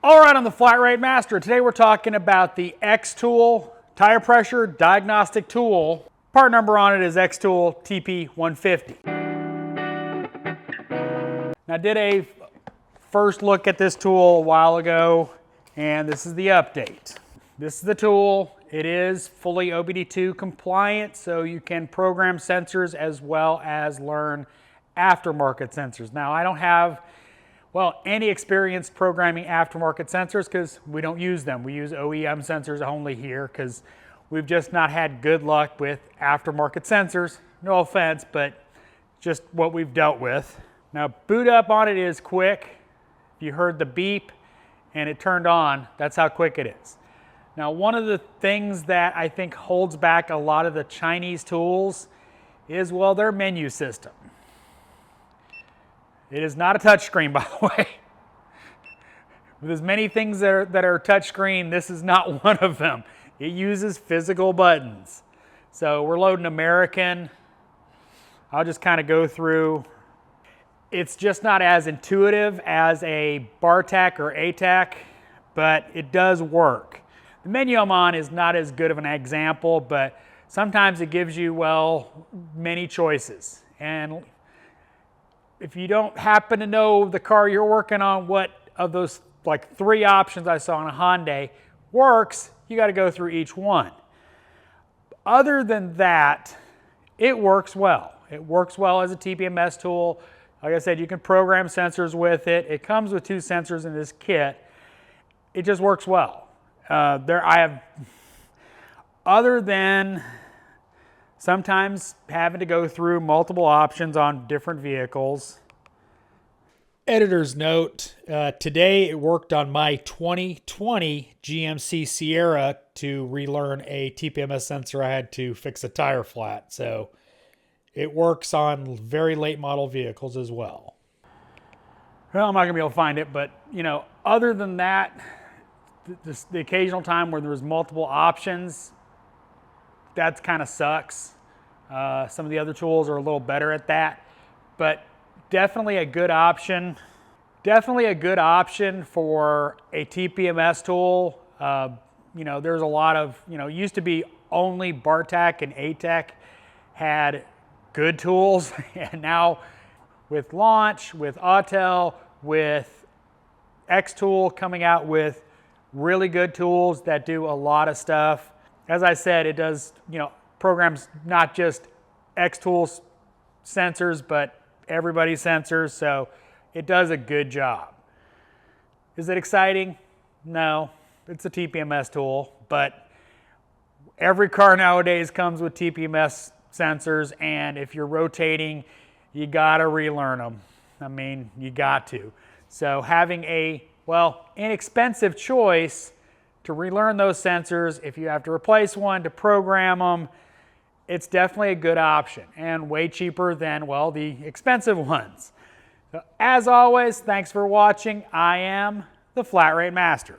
All right, on the Flat Rate Master, today we're talking about the X-Tool tire pressure diagnostic tool. Part number on it is X-Tool TP150. Now, I did a first look at this tool a while ago, and this is the update. This is the tool. It is fully OBD2 compliant, so you can program sensors as well as learn aftermarket sensors. Now, I don't have any experience programming aftermarket sensors because we don't use them. We use OEM sensors only here because we've just not had good luck with aftermarket sensors. No offense, but just what we've dealt with. Now, boot up on it is quick. If you heard the beep and it turned on, that's how quick it is. Now, one of the things that I think holds back a lot of the Chinese tools is, well, their menu system. It is not a touchscreen, by the way. With as many things that are touchscreen, this is not one of them. It uses physical buttons. So we're loading American. I'll just kind of go through. It's just not as intuitive as a BARTAC or ATAC, but it does work. The menu I'm on is not as good of an example, but sometimes it gives you, many choices. And if you don't happen to know the car you're working on, what of those three options I saw on a Hyundai works, you got to go through each one. Other than that, it works well. It works well as a Tpms tool. Like I said, you can program sensors with it. It comes with 2 sensors in this kit. It just works well. Other than sometimes having to go through multiple options on different vehicles. Editor's note, today it worked on my 2020 GMC Sierra to relearn a TPMS sensor. I had to fix a tire flat, so it works on very late model vehicles as well. Well, I'm not gonna be able to find it, but other than that, the occasional time where there's multiple options, that kind of sucks. Some of the other tools are a little better at that, but definitely a good option. Definitely a good option for a TPMS tool. There's a lot of, used to be only BARTAC and ATAC had good tools, and now with Launch, with Autel, with X-Tool coming out with really good tools that do a lot of stuff. As I said, it does, programs not just X-Tool's sensors, but everybody's sensors, so it does a good job. Is it exciting? No, it's a TPMS tool, but every car nowadays comes with TPMS sensors, and if you're rotating, you gotta relearn them. I mean, you got to. So having a, inexpensive choice to relearn those sensors, if you have to replace one to program them, it's definitely a good option and way cheaper than, the expensive ones. So as always, thanks for watching. I am the Flat Rate Master.